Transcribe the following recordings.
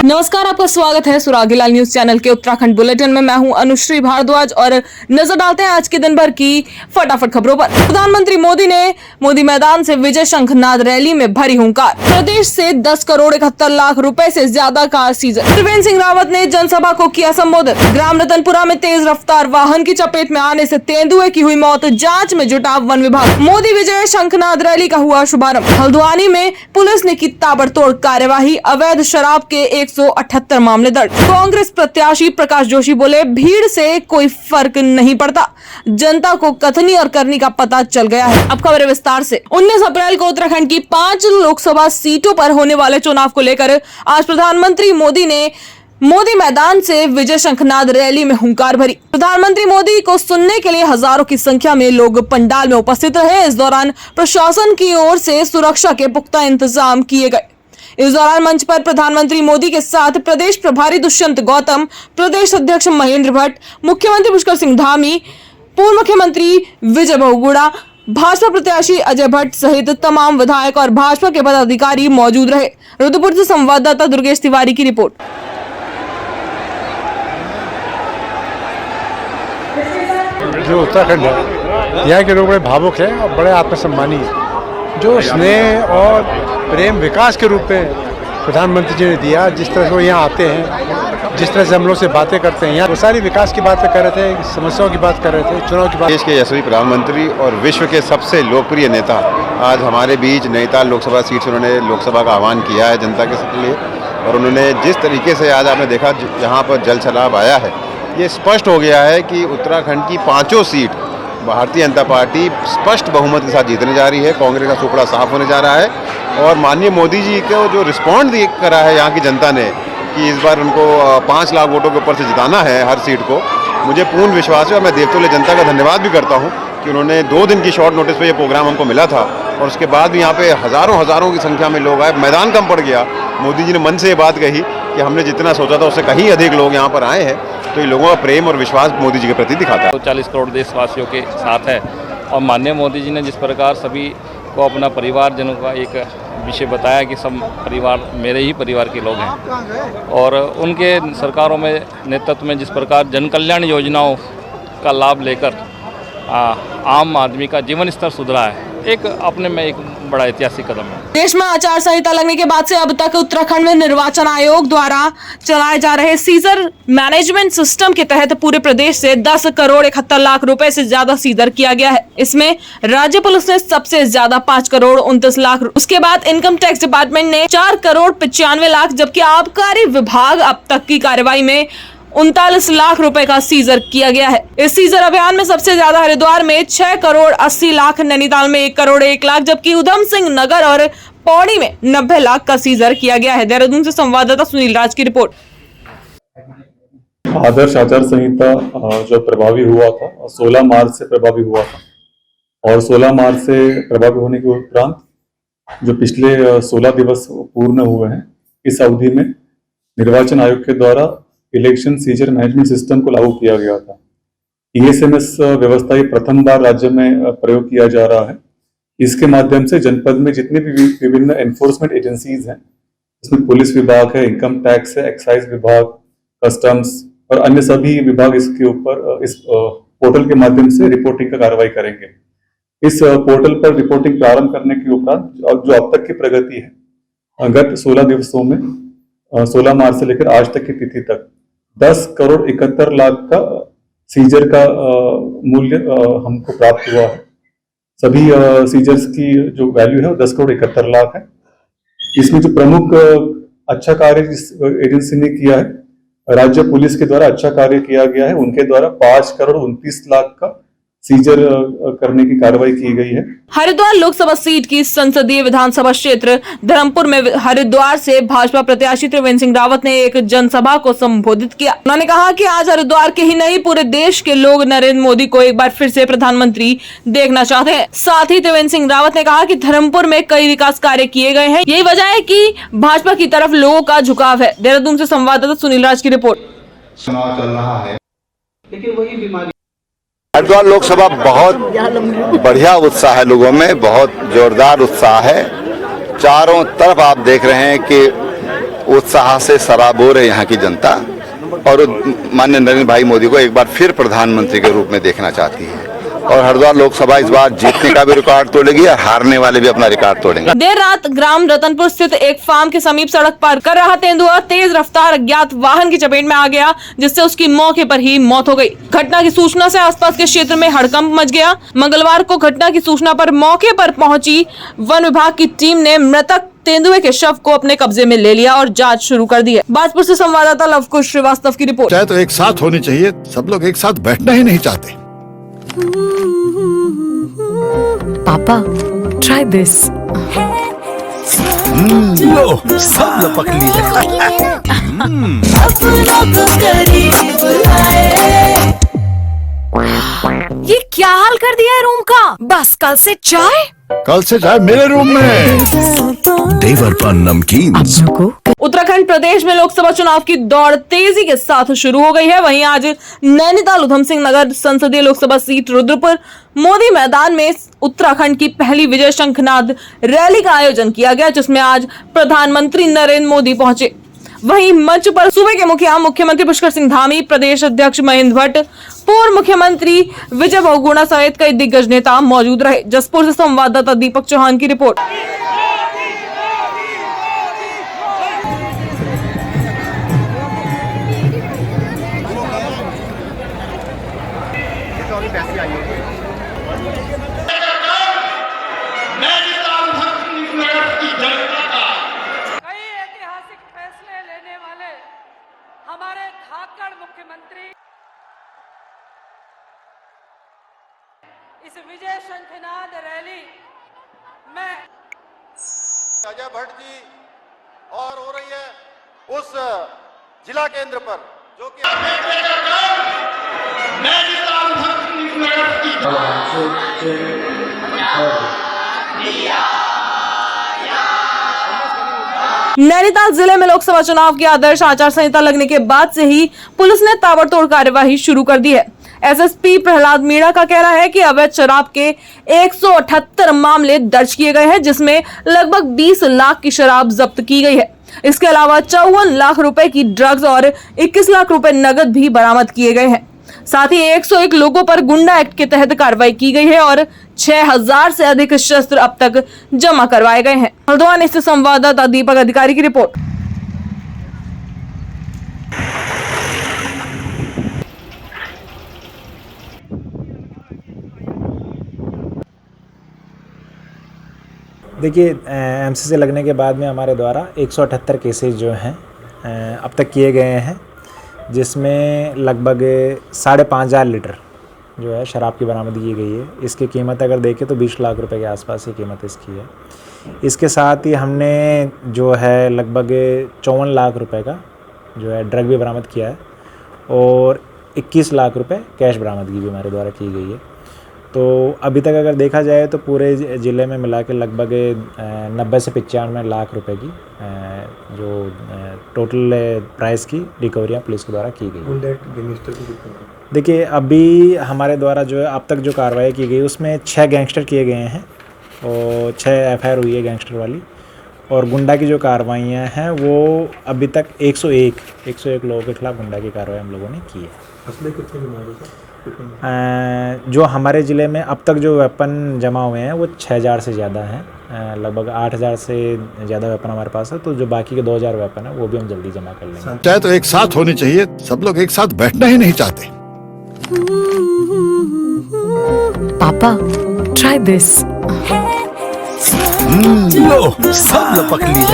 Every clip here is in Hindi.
नमस्कार, आपका स्वागत है सुरागीलाल न्यूज चैनल के उत्तराखंड बुलेटिन में। मैं हूं अनुश्री भारद्वाज और नजर डालते हैं आज के दिन भर की फटाफट खबरों पर। प्रधानमंत्री मोदी ने मोदी मैदान से विजय शंखनाद रैली में भरी हुंकार। प्रदेश से 10 करोड़ 71 लाख रुपए से ज्यादा कार सीजर। त्रिवेंद्र सिंह रावत ने जनसभा को किया संबोधित। ग्राम रतनपुरा में तेज रफ्तार वाहन की चपेट में आने से तेंदुए की हुई मौत, जाँच में जुटा वन विभाग। मोदी विजय शंखनाद रैली का हुआ शुभारंभ। हल्द्वानी में पुलिस ने की ताबड़तोड़ कार्यवाही। अवैध शराब के 178 मामले दर्ज। कांग्रेस प्रत्याशी प्रकाश जोशी बोले, भीड़ से कोई फर्क नहीं पड़ता, जनता को कथनी और करनी का पता चल गया है। अब खबर विस्तार से। 19 अप्रैल को उत्तराखंड की 5 लोकसभा सीटों पर होने वाले चुनाव को लेकर आज प्रधानमंत्री मोदी ने मोदी मैदान से विजय शंखनाद रैली में हुंकार भरी। प्रधानमंत्री मोदी को सुनने के लिए हजारों की संख्या में लोग पंडाल में उपस्थित रहे। इस दौरान प्रशासन की ओर से सुरक्षा के पुख्ता इंतजाम किए गए। इस दौरान मंच पर प्रधानमंत्री मोदी के साथ प्रदेश प्रभारी दुष्यंत गौतम, प्रदेश अध्यक्ष महेंद्र भट्ट, मुख्यमंत्री पुष्कर सिंह धामी, पूर्व मुख्यमंत्री विजय बहुगुणा, भाजपा प्रत्याशी अजय भट्ट सहित तमाम विधायक और भाजपा के पदाधिकारी मौजूद रहे। रुद्रपुर से संवाददाता दुर्गेश तिवारी की रिपोर्ट। जो उत्तराखंड है, यहाँ के लोग बड़े भावुक हैं और बड़े आत्मसम्मानी हैं। जो स्नेह और प्रेम विकास के रूप में प्रधानमंत्री जी ने दिया, जिस तरह से वो यहाँ आते हैं, जिस तरह से हम लोग से बातें करते हैं, यहाँ वो सारी विकास की बातें कर रहे थे, समस्याओं की बात कर रहे थे, चुनाव की बात। देश के यशस्वी प्रधानमंत्री और विश्व के सबसे लोकप्रिय नेता आज हमारे बीच नैनीताल लोकसभा सीट से उन्होंने लोकसभा का आह्वान किया है जनता के लिए। और उन्होंने जिस तरीके से आज आपने देखा यहाँ पर जल सैलाब आया है, ये स्पष्ट हो गया है कि उत्तराखंड की 5 सीट भारतीय जनता पार्टी स्पष्ट बहुमत के साथ जीतने जा रही है। कांग्रेस का सुपड़ा साफ होने जा रहा है और माननीय मोदी जी को जो रिस्पॉन्ड करा है यहाँ की जनता ने कि इस बार उनको 5 लाख वोटों के ऊपर से जिताना है हर सीट को, मुझे पूर्ण विश्वास है। और मैं देवतुल्य जनता का धन्यवाद भी करता हूँ कि उन्होंने 2 दिन की शॉर्ट नोटिस पे ये प्रोग्राम हमको मिला था और उसके बाद भी यहाँ पे हज़ारों की संख्या में लोग आए। मैदान कम पड़ गया। मोदी जी ने मन से ये बात कही कि हमने जितना सोचा था उससे कहीं अधिक लोग यहाँ पर आए हैं, तो ये लोगों का प्रेम और विश्वास मोदी जी के प्रति दिखाता है। 40 करोड़ देशवासियों के साथ है और माननीय मोदी जी ने जिस प्रकार सभी को अपना परिवारजनों का एक विषय बताया कि सब परिवार मेरे ही परिवार के लोग हैं और उनके सरकारों में नेतृत्व में जिस प्रकार जन कल्याण योजनाओं का लाभ लेकर आम आदमी का जीवन स्तर सुधरा है, एक अपने में एक बड़ा ऐतिहासिक कदम है। देश में आचार संहिता लगने के बाद से अब तक उत्तराखंड में निर्वाचन आयोग द्वारा चलाए जा रहे सीजर मैनेजमेंट सिस्टम के तहत पूरे प्रदेश से 10 करोड़ 71 लाख रुपए से ज्यादा सीजर किया गया है। इसमें राज्य पुलिस ने सबसे ज्यादा 5 करोड़ 29 लाख, उसके बाद इनकम टैक्स डिपार्टमेंट ने 4 करोड़ 95 लाख, जबकि आबकारी विभाग अब तक की कार्रवाई में 39 लाख रुपए का सीजर किया गया है। इस सीजर अभियान में सबसे ज्यादा हरिद्वार में 6 करोड़ 80 लाख, नैनीताल में 1 करोड़ 1 लाख, जबकि उधम सिंह नगर और पौड़ी में 90 लाख का सीजर किया गया है। देहरादून से संवाददाता सुनील राज की रिपोर्ट। आदर्श आचार संहिता जो प्रभावी हुआ था 16 मार्च से प्रभावी हुआ था और 16 मार्च से प्रभावी होने के उपरांत जो पिछले 16 दिवस पूर्ण हुए हैं, इस अवधि में निर्वाचन आयोग के द्वारा इलेक्शन सीजर मैनेजमेंट सिस्टम को लागू किया गया था। ESMS व्यवस्था ये प्रथम बार राज्य में प्रयोग किया जा रहा है। इसके माध्यम से जनपद में जितने भी विभिन्न एनफोर्समेंट एजेंसीज हैं, इसमें पुलिस विभाग है, इनकम टैक्स है, एक्साइज विभाग, कस्टम्स और अन्य सभी विभाग इसके ऊपर इस पोर्टल के माध्यम से रिपोर्टिंग का कार्रवाई करेंगे। इस पोर्टल पर रिपोर्टिंग प्रारंभ करने के उपरांत जो अब तक की प्रगति है, गत 16 दिवसों में 16 मार्च से लेकर आज तक की तिथि तक 10 करोड़ 71 लाख का सीजर का मूल्य हमको प्राप्त हुआ है। सभी सीजर्स की जो वैल्यू है वो 10 करोड़ 71 लाख है। इसमें जो प्रमुख अच्छा कार्य जिस एजेंसी ने किया है, राज्य पुलिस के द्वारा अच्छा कार्य किया गया है। उनके द्वारा 5 करोड़ 29 लाख का सीजर करने की कार्रवाई की गई है। हरिद्वार लोकसभा सीट की संसदीय विधानसभा क्षेत्र धर्मपुर में हरिद्वार से भाजपा प्रत्याशी त्रिवेंद्र सिंह रावत ने एक जनसभा को संबोधित किया। उन्होंने कहा कि आज हरिद्वार के ही नहीं पूरे देश के लोग नरेंद्र मोदी को एक बार फिर से प्रधानमंत्री देखना चाहते हैं। साथ ही त्रिवेंद्र सिंह रावत ने कहा कि धर्मपुर में कई विकास कार्य किए गए हैं, यही वजह है कि भाजपा की तरफ लोगों का झुकाव है। देहरादून से संवाददाता सुनील राज की रिपोर्ट। चुनाव चल रहा है लेकिन वही बीमारी। हरिद्वार लोकसभा बहुत बढ़िया उत्साह है, लोगों में बहुत जोरदार उत्साह है। चारों तरफ आप देख रहे हैं कि उत्साह से सराबोर है यहाँ की जनता और माननीय नरेंद्र भाई मोदी को एक बार फिर प्रधानमंत्री के रूप में देखना चाहती है। और हरिद्वार लोकसभा इस बार जीतने का भी रिकॉर्ड तोड़ेगी और हारने वाले भी अपना रिकॉर्ड तोड़ेंगे। देर रात ग्राम रतनपुर स्थित एक फार्म के समीप सड़क पार कर रहा तेंदुआ तेज रफ्तार अज्ञात वाहन की चपेट में आ गया, जिससे उसकी मौके पर ही मौत हो गई। घटना की सूचना से आसपास के क्षेत्र में हड़कंप मच गया। मंगलवार को घटना की सूचना पर मौके पर पहुंची वन विभाग की टीम ने मृतक तेंदुए के शव को अपने कब्जे में ले लिया और जांच शुरू कर दी है। बाजपुर से संवाददाता लवकुश श्रीवास्तव की रिपोर्ट। चाहे तो एक साथ होनी चाहिए, सब लोग एक साथ बैठना ही नहीं चाहते। पापा, try this. लो, सब लपक लिए। ये क्या हाल कर दिया है रूम का? बस कल से चाय? कल से चाय मेरे रूम में। देवर पान नमकीन। उत्तराखंड प्रदेश में लोकसभा चुनाव की दौड़ तेजी के साथ शुरू हो गई है। वहीं आज नैनीताल उधम सिंह नगर संसदीय लोकसभा सीट रुद्रपुर मोदी मैदान में उत्तराखंड की पहली विजय शंखनाद रैली का आयोजन किया गया, जिसमें आज प्रधानमंत्री नरेंद्र मोदी पहुंचे। वहीं मंच पर सूबे के मुख्यमंत्री पुष्कर सिंह धामी, प्रदेश अध्यक्ष महेंद्र भट्ट, पूर्व मुख्यमंत्री विजय बहुगुणा सहित कई दिग्गज नेता मौजूद रहे। जसपुर से संवाददाता दीपक चौहान की रिपोर्ट। हमारे धाकड़ मुख्यमंत्री इस विजय शंखनाद रैली में अजय भट्ट जी और हो रही है उस जिला केंद्र पर जो कि नैनीताल जिले में लोकसभा चुनाव की आदर्श आचार संहिता लगने के बाद से ही पुलिस ने ताबड़तोड़ कार्यवाही शुरू कर दी है। एसएसपी प्रहलाद मीणा का कहना है कि अवैध शराब के 178 मामले दर्ज किए गए हैं, जिसमें लगभग 20 लाख की शराब जब्त की गई है। इसके अलावा 54 लाख रुपए की ड्रग्स और 21 लाख रुपए नगद भी बरामद किए गए हैं। साथ ही 101 लोगों पर गुंडा एक्ट के तहत कार्रवाई की गई है और 6000 से अधिक शस्त्र अब तक जमा करवाए गए हैं। हल्द्वानी से संवाददाता दीपक अधिकारी की रिपोर्ट। देखिए, एमसीसी लगने के बाद में हमारे द्वारा 178 केसेस जो हैं अब तक किए गए हैं, जिसमें लगभग 5,500 लीटर जो है शराब की बरामदगी की गई है। इसकी कीमत अगर देखें तो 20 लाख रुपए के आसपास की कीमत इसकी है। इसके साथ ही हमने जो है लगभग 54 लाख रुपए का जो है ड्रग भी बरामद किया है और 21 लाख रुपए कैश बरामदगी भी हमारे द्वारा की गई है। तो अभी तक अगर देखा जाए तो पूरे ज़िले में मिला के लगभग 90 से 95 लाख रुपए की जो टोटल प्राइस की रिकवरियाँ पुलिस के द्वारा की गई। देखिए, अभी हमारे द्वारा जो है अब तक जो कार्रवाई की गई उसमें 6 गैंगस्टर किए गए हैं और 6 एफआईआर हुई है गैंगस्टर वाली, और गुंडा की जो कार्रवाइयाँ हैं वो अभी तक 101 लोगों के खिलाफ गुंडा की कार्रवाई हम लोगों ने की है। जो हमारे ज़िले में अब तक जो वेपन जमा हुए हैं वो 6000 से ज़्यादा हैं। लगभग 8000 से ज़्यादा वेपन हमारे पास है, तो जो बाकी के 2000 वेपन है वो भी हम जल्दी जमा कर लेंगे। चाहे तो एक साथ होनी चाहिए, सब लोग एक साथ बैठना ही नहीं चाहते। पापा, try this. लो, सब लपक लिए।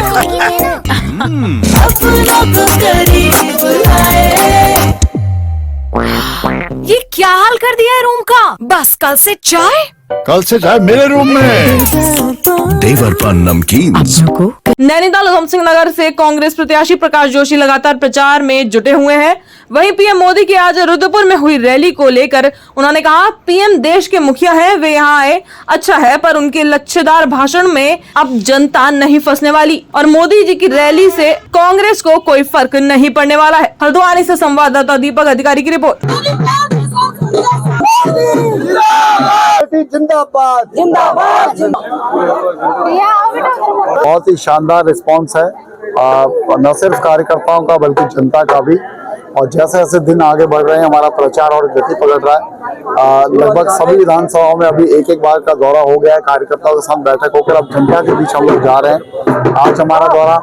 ये क्या हाल कर दिया है रूम का? बस कल से चाय? कल से चाय मेरे रूम में। देवर पान नमकीन। नैनीताल उधम सिंह नगर से कांग्रेस प्रत्याशी प्रकाश जोशी लगातार प्रचार में जुटे हुए हैं। वहीं पीएम मोदी की आज रुद्रपुर में हुई रैली को लेकर उन्होंने कहा, पीएम देश के मुखिया हैं, वे यहाँ आए अच्छा है, पर उनके लच्छेदार भाषण में अब जनता नहीं फंसने वाली और मोदी जी की रैली से कांग्रेस को कोई फर्क नहीं पड़ने वाला है। हल्द्वानी से संवाददाता दीपक अधिकारी की रिपोर्ट। जिंदाबाद जिंदाबाद। बहुत ही शानदार रिस्पांस है न सिर्फ कार्यकर्ताओं का बल्कि जनता का भी। और जैसे जैसे दिन आगे बढ़ रहे हैं हमारा प्रचार और गति पकड़ रहा है। लगभग सभी विधानसभाओं में अभी एक बार का दौरा हो गया है, कार्यकर्ताओं के साथ बैठक होकर अब जनता के बीच हम लोग जा रहे हैं। आज हमारा दौरा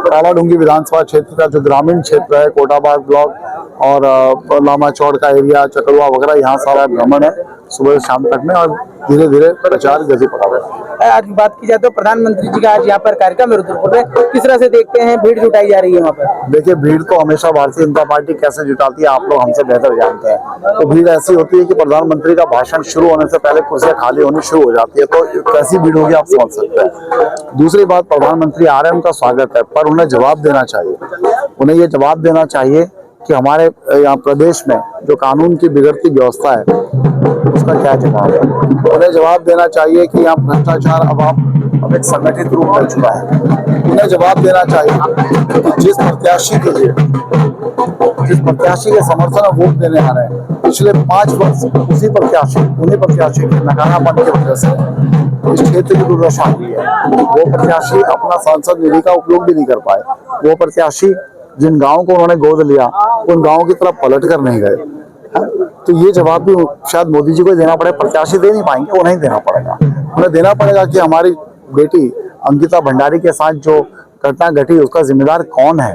कालाडूंगी विधानसभा क्षेत्र का जो ग्रामीण क्षेत्र है, कोटाबाग ब्लॉक और लामा चौड़ का एरिया, चकलवा वगैरह, यहाँ सारा भ्रमण है सुबह से शाम तक में, और धीरे धीरे प्रचार गति पकड़ रहा है। आज बात की जाए तो प्रधानमंत्री जी का आज यहाँ पर कार्यक्रम है रुद्रपुर में, किस तरह से देखते हैं भीड़ जुटाई जा रही है वहाँ पर? देखिए, भीड़ तो हमेशा भारतीय जनता पार्टी कैसे जुटाती है आप लोग हमसे बेहतर जानते हैं। तो भीड़ ऐसी होती है कि प्रधानमंत्री का भाषण शुरू होने से पहले कुर्सियां खाली होनी शुरू हो जाती है, तो कैसी भीड़ होगी आप समझ सकते हैं। दूसरी बात, प्रधानमंत्री आ रहे हैं, उनका स्वागत है, पर उन्हें जवाब देना चाहिए। उन्हें ये जवाब देना चाहिए कि हमारे यहाँ प्रदेश में जो कानून की बिगड़ती व्यवस्था है उसका क्या जवाब है। उन्हें जवाब देना चाहिए कि यहाँ भ्रष्टाचार अब एक संगठित रूप ले चुका है। उन्हें जवाब देना चाहिए कि जिस प्रत्याशी के समर्थन में वोट देने आ रहे हैं, पिछले 5 वर्ष उन्हीं प्रत्याशी के नकारापन की वजह से इस क्षेत्र की दुर्दशा हुई है। वो प्रत्याशी अपना सांसद निधि का उपयोग भी नहीं कर पाए। वो प्रत्याशी जिन गाँव को उन्होंने गोद लिया, उन गाँव की तरफ पलट कर नहीं गए। तो ये जवाब भी शायद मोदी जी को देना पड़े। प्रत्याशी दे नहीं पाएंगे, उन्हें देना पड़ेगा। उन्हें देना पड़ेगा कि हमारी बेटी अंकिता भंडारी के साथ जो घटना घटी उसका जिम्मेदार कौन है,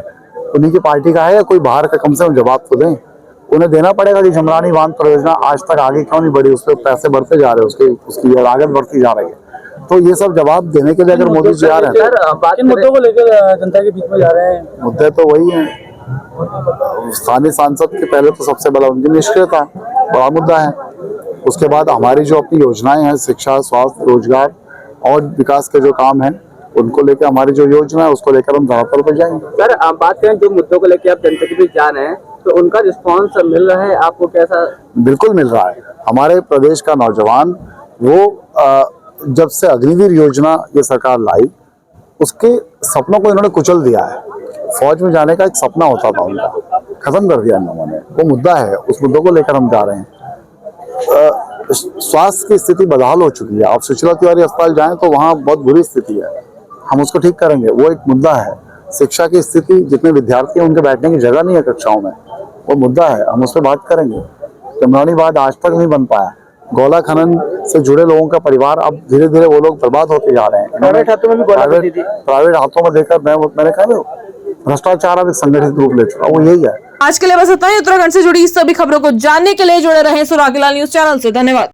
उन्हीं की पार्टी का है या कोई बाहर का? कम से कम जवाब तो दें। उन्हें देना पड़ेगा कि जमरानी बांध परियोजना आज तक आगे क्यों नहीं बढ़ी, उसके पैसे बढ़ते जा रहे हैं, उसकी लागत बढ़ती जा रही है। तो ये सब जवाब देने के लिए अगर मोदी जी आ रहे हैं, मुद्दों को लेकर जनता के बीच में जा रहे हैं, मुद्दे तो वही है। स्थानीय सांसद के पहले तो सबसे बड़ा उनकी निष्क्रियता बड़ा मुद्दा है। उसके बाद हमारी जो अपनी योजनाएं हैं, शिक्षा, स्वास्थ्य, रोजगार और विकास के जो काम हैं, उनको लेकर हमारी जो योजना है उसको लेकर हम धरातल पर जाएंगे। सर आप बात करें जो मुद्दों को लेकर आप जनता के बीच जा रहे हैं, तो उनका रिस्पॉन्स मिल रहा है आपको कैसा? बिल्कुल मिल रहा है। हमारे प्रदेश का नौजवान वो जब से अग्निवीर योजना ये सरकार लाई, उसके सपनों को इन्होंने कुचल दिया है। फौज में जाने का एक सपना होता था उनका, खत्म कर दिया इन लोगों ने। वो मुद्दा है, उस मुद्दों को लेकर हम जा रहे हैं। स्वास्थ्य की स्थिति बदहाल हो चुकी है। आप सुशीला तिवारी अस्पताल जाएं तो वहाँ बहुत बुरी स्थिति है, हम उसको ठीक करेंगे, वो एक मुद्दा है। शिक्षा की स्थिति, जितने विद्यार्थी हैं उनके बैठने की जगह नहीं है कक्षाओं में, वो मुद्दा है, हम उस पर बात करेंगे। जमरानी बांध आज तक नहीं बन पाया। गोला खनन से जुड़े लोगों का परिवार अब धीरे धीरे वो लोग बर्बाद होते जा रहे हैं। प्राइवेट हाथों में भी प्राइवेट हाथों में देकर मैंने कहा भ्रष्टाचार अब एक संगठित रूप ले चुका, वो यही है। आज के लिए बस इतना ही। उत्तराखंड से जुड़ी सभी खबरों को जानने के लिए जुड़े रहें सुरागीलाल न्यूज चैनल से। धन्यवाद।